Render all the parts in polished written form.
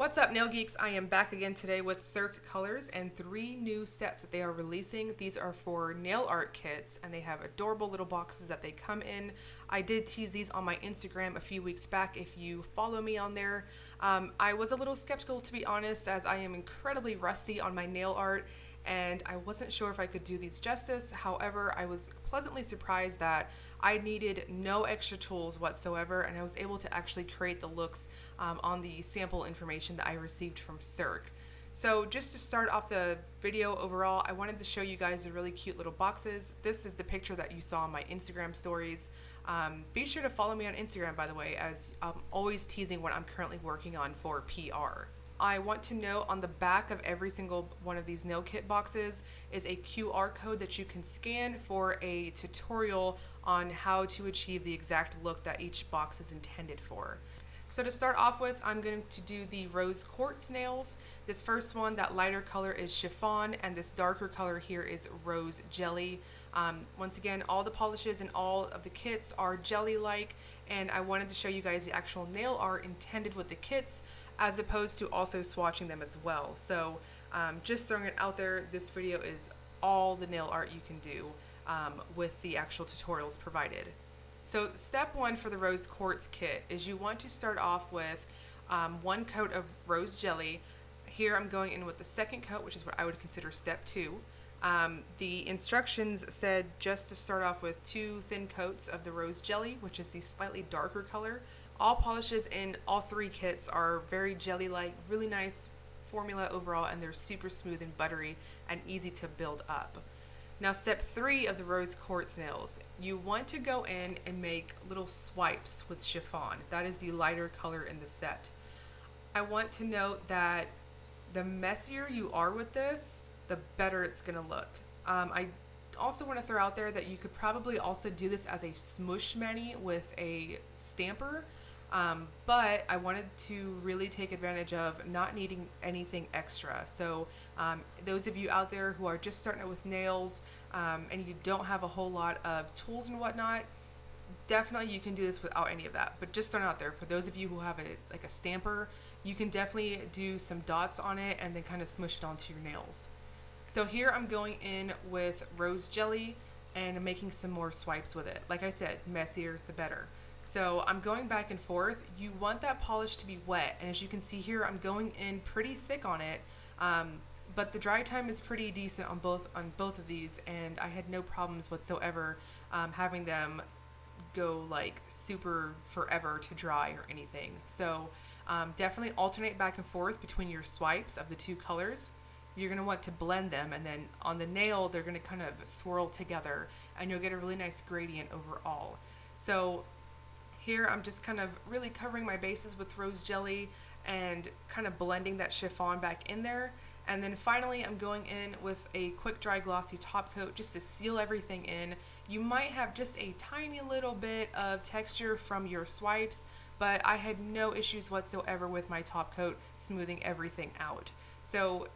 What's up, nail geeks? I am back again today with Cirque colors and 3 new sets that they are releasing. These are for nail art kits and they have adorable little boxes that they come in. I did tease these on my Instagram a few weeks back if you follow me on there. I was a little skeptical, to be honest, as I am incredibly rusty on my nail art and I wasn't sure if I could do these justice. However, I was pleasantly surprised that I needed no extra tools whatsoever, and I was able to actually create the looks on the sample information that I received from Cirque. So just to start off the video overall, I wanted to show you guys the really cute little boxes. This is the picture that you saw on my Instagram stories. Be sure to follow me on Instagram, by the way, as I'm always teasing what I'm currently working on for PR. I want to note on the back of every single one of these nail kit boxes is a QR code that you can scan for a tutorial on how to achieve the exact look that each box is intended for. So to start off with, I'm going to do the rose quartz nails. This first one, that lighter color is chiffon, and this darker color here is rose jelly. Once again, all the polishes and all of the kits are jelly-like, and I wanted to show you guys the actual nail art intended with the kits, as opposed to also swatching them as well. So just throwing it out there, this video is all the nail art you can do with the actual tutorials provided. So step one for the rose quartz kit is you want to start off with 1 coat of rose jelly. Here I'm going in with the second coat, which is what I would consider step 2. The instructions said just to start off with 2 thin coats of the rose jelly, which is the slightly darker color. All polishes in all 3 kits are very jelly-like, really nice formula overall, and they're super smooth and buttery and easy to build up. Now step 3 of the rose quartz nails, you want to go in and make little swipes with chiffon. That is the lighter color in the set. I want to note that the messier you are with this, the better it's going to look. I also want to throw out there that you could probably also do this as a smush mani with a stamper. But I wanted to really take advantage of not needing anything extra. So those of you out there who are just starting out with nails and you don't have a whole lot of tools and whatnot, definitely you can do this without any of that. But just throwing out there, for those of you who have like a stamper, you can definitely do some dots on it and then kind of smush it onto your nails. So here I'm going in with rose jelly and I'm making some more swipes with it. Like I said, messier the better. So I'm going back and forth. You want that polish to be wet, and as you can see here, I'm going in pretty thick on it, but the dry time is pretty decent on both of these, and I had no problems whatsoever having them go like super forever to dry or anything. So definitely alternate back and forth between your swipes of the 2 colors. You're going to want to blend them, and then on the nail they're going to kind of swirl together and you'll get a really nice gradient overall. So here I'm just kind of really covering my bases with rose jelly and kind of blending that chiffon back in there. And then finally I'm going in with a quick dry glossy top coat just to seal everything in. You might have just a tiny little bit of texture from your swipes, but I had no issues whatsoever with my top coat smoothing everything out. So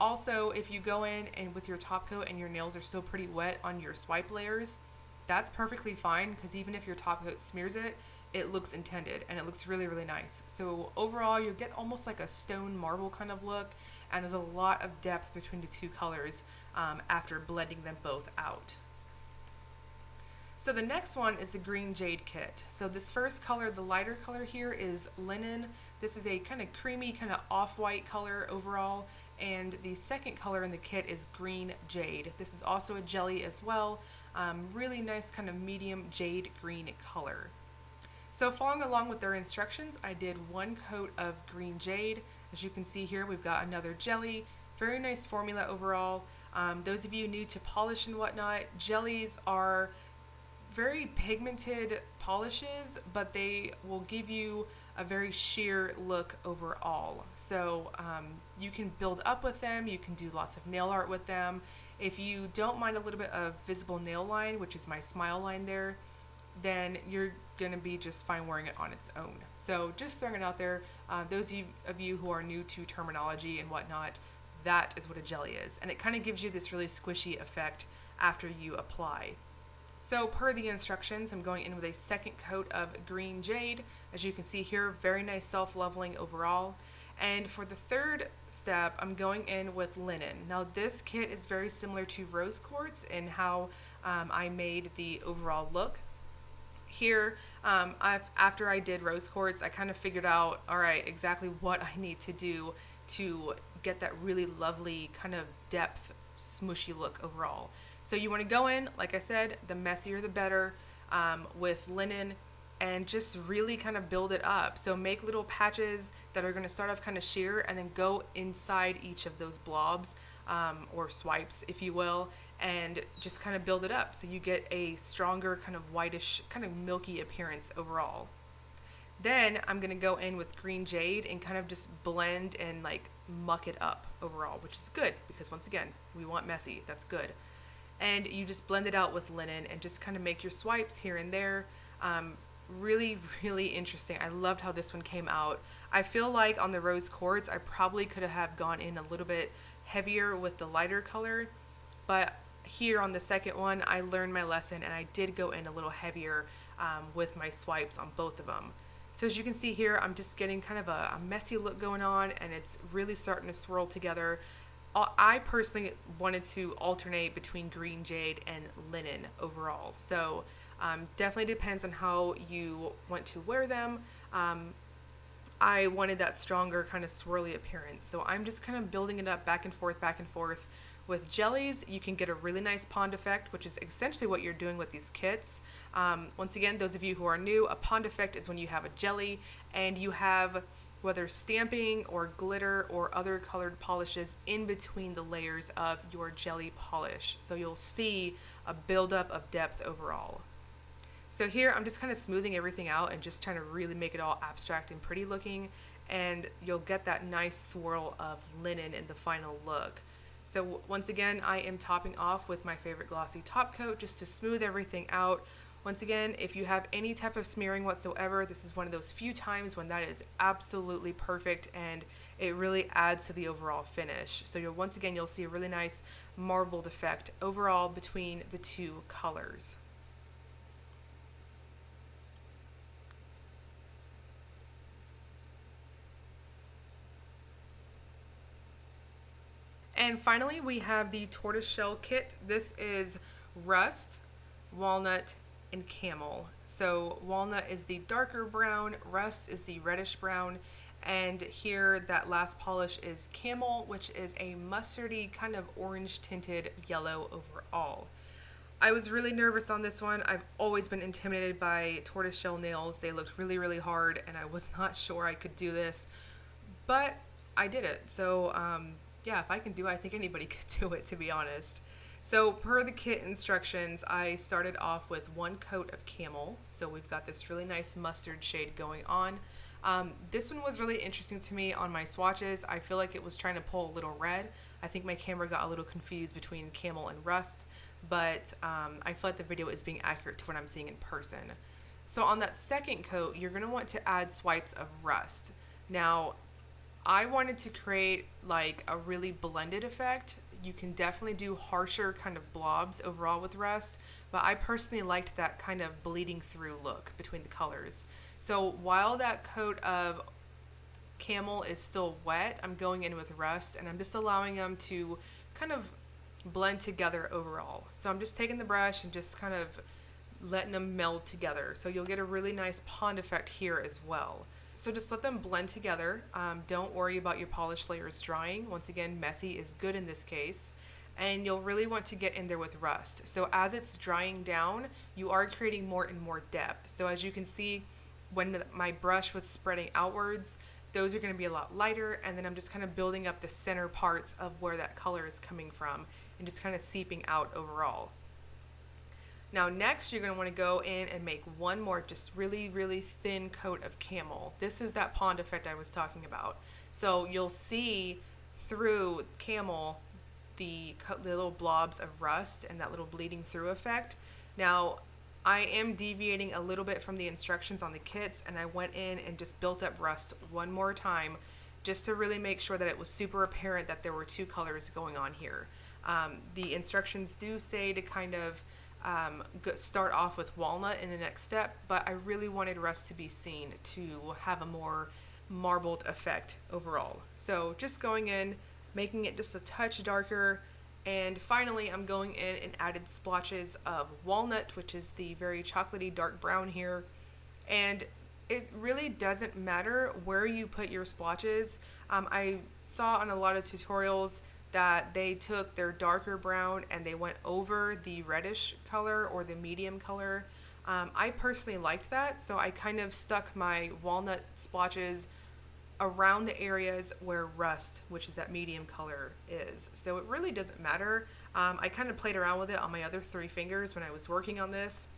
also, if you go in and with your top coat and your nails are still pretty wet on your swipe layers, that's perfectly fine, because even if your top coat smears it, it looks intended and it looks really, really nice. So overall, you get almost like a stone marble kind of look, and there's a lot of depth between the 2 colors after blending them both out. So the next one is the Green Jade kit. So this first color, the lighter color here, is linen. This is a kind of creamy, kind of off-white color overall. And the second color in the kit is Green Jade. This is also a jelly as well. Really nice kind of medium jade green color. So following along with their instructions, I did 1 coat of Green Jade. As you can see here, we've got another jelly. Very nice formula overall. Those of you new to polish and whatnot, jellies are very pigmented polishes, but they will give you a very sheer look overall. So you can build up with them, you can do lots of nail art with them. If you don't mind a little bit of visible nail line, which is my smile line there, then you're going to be just fine wearing it on its own. So just throwing it out there, those of you who are new to terminology and whatnot, that is what a jelly is. And it kind of gives you this really squishy effect after you apply. So per the instructions, I'm going in with a second coat of Green Jade. As you can see here, very nice self-leveling overall. And for the third step, I'm going in with linen. Now this kit is very similar to rose quartz in how I made the overall look. Here, after I did rose quartz, I kind of figured out, all right, exactly what I need to do to get that really lovely kind of depth, smooshy look overall. So you want to go in, like I said, the messier the better, with linen, and just really kind of build it up. So make little patches that are going to start off kind of sheer and then go inside each of those blobs, or swipes, if you will, and just kind of build it up so you get a stronger kind of whitish, kind of milky appearance overall. Then I'm going to go in with Green Jade and kind of just blend and like muck it up overall, which is good because once again, we want messy. That's good. And you just blend it out with linen and just kind of make your swipes here and there. Really, really interesting. I loved how this one came out. I feel like on the rose quartz, I probably could have gone in a little bit heavier with the lighter color, but here on the second one, I learned my lesson and I did go in a little heavier with my swipes on both of them. So as you can see here, I'm just getting kind of a messy look going on, and it's really starting to swirl together. I personally wanted to alternate between Green Jade and linen overall. So definitely depends on how you want to wear them. I wanted that stronger kind of swirly appearance. So I'm just kind of building it up back and forth, back and forth. With jellies, you can get a really nice pond effect, which is essentially what you're doing with these kits. Once again, those of you who are new, a pond effect is when you have a jelly and you have whether stamping or glitter or other colored polishes in between the layers of your jelly polish. So you'll see a buildup of depth overall. So here I'm just kind of smoothing everything out and just trying to really make it all abstract and pretty looking, and you'll get that nice swirl of linen in the final look. So once again, I am topping off with my favorite glossy top coat just to smooth everything out. Once again, if you have any type of smearing whatsoever, this is one of those few times when that is absolutely perfect and it really adds to the overall finish. So once again, you'll see a really nice marbled effect overall between the two colors. And finally, we have the Tortoise Shell kit. This is Rust, Walnut, and Camel. So Walnut is the darker brown, Rust is the reddish brown, and here that last polish is Camel, which is a mustardy kind of orange tinted yellow overall. I was really nervous on this one. I've always been intimidated by tortoiseshell nails. They looked really, really hard, and I was not sure I could do this, but I did it. So yeah, if I can do it, I think anybody could do it, to be honest. So per the kit instructions, I started off with one coat of Camel. So we've got this really nice mustard shade going on. This one was really interesting to me on my swatches. I feel like it was trying to pull a little red. I think my camera got a little confused between Camel and Rust, but I feel like the video is being accurate to what I'm seeing in person. So on that second coat, you're gonna want to add swipes of Rust. Now, I wanted to create like a really blended effect. You can definitely do harsher kind of blobs overall with Rust, but I personally liked that kind of bleeding through look between the colors. So while that coat of Camel is still wet, I'm going in with Rust and I'm just allowing them to kind of blend together overall. So I'm just taking the brush and just kind of letting them meld together. So you'll get a really nice pond effect here as well. So just let them blend together. Don't worry about your polish layers drying. Once again, messy is good in this case. And you'll really want to get in there with Rust. So as it's drying down, you are creating more and more depth. So as you can see, when my brush was spreading outwards, those are going to be a lot lighter. And then I'm just kind of building up the center parts of where that color is coming from and just kind of seeping out overall. Now next, you're going to want to go in and make one more just really, really thin coat of Camel. This is that pond effect I was talking about. So you'll see through Camel the little blobs of Rust and that little bleeding through effect. Now, I am deviating a little bit from the instructions on the kits, and I went in and just built up Rust one more time just to really make sure that it was super apparent that there were two colors going on here. The instructions do say to kind of start off with Walnut in the next step, but I really wanted Rust to be seen to have a more marbled effect overall. So just going in, making it just a touch darker, and finally I'm going in and added splotches of Walnut, which is the very chocolatey dark brown here. And it really doesn't matter where you put your splotches. I saw on a lot of tutorials that they took their darker brown and they went over the reddish color or the medium color. I personally liked that, so I kind of stuck my walnut splotches around the areas where rust, which is that medium color, is. So it really doesn't matter. I kind of played around with it on my other 3 fingers when I was working on this.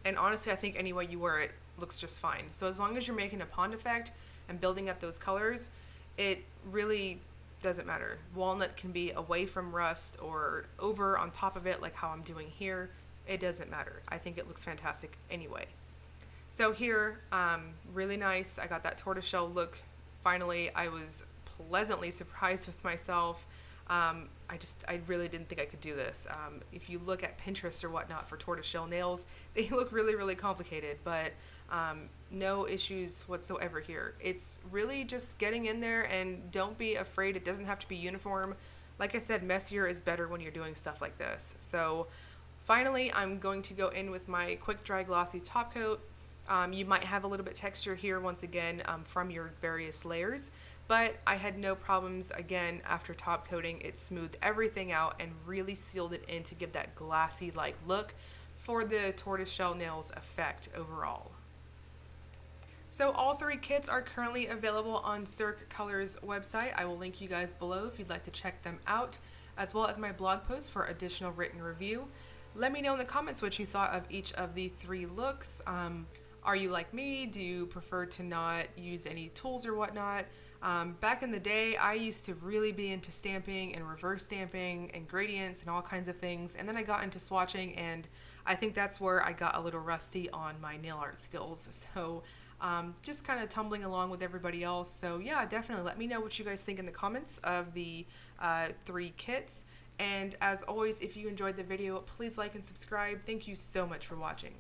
And honestly, I think any way you wear it looks just fine. So as long as you're making a pond effect and building up those colors, it really doesn't matter. Walnut can be away from rust or over on top of it like how I'm doing here. It doesn't matter. I think it looks fantastic anyway. So here, really nice. I got that tortoiseshell look. Finally, I was pleasantly surprised with myself. I really didn't think I could do this. If you look at Pinterest or whatnot for tortoiseshell nails, they look really, really complicated, but no issues whatsoever here. It's really just getting in there, and don't be afraid. It doesn't have to be uniform. Like I said, messier is better when you're doing stuff like this. So finally, I'm going to go in with my quick dry glossy top coat. You might have a little bit texture here once again from your various layers, but I had no problems. Again, after top coating, it smoothed everything out and really sealed it in to give that glassy like look for the tortoiseshell nails effect overall. So all 3 kits are currently available on Cirque Colors website. I will link you guys below if you'd like to check them out, as well as my blog post for additional written review. Let me know in the comments what you thought of each of the 3 looks. Are you like me? Do you prefer to not use any tools or whatnot? Back in the day, I used to really be into stamping and reverse stamping and gradients and all kinds of things. And then I got into swatching, and I think that's where I got a little rusty on my nail art skills. So just kind of tumbling along with everybody else. So yeah, definitely let me know what you guys think in the comments of the 3 kits. And as always, if you enjoyed the video, please like and subscribe. Thank you so much for watching.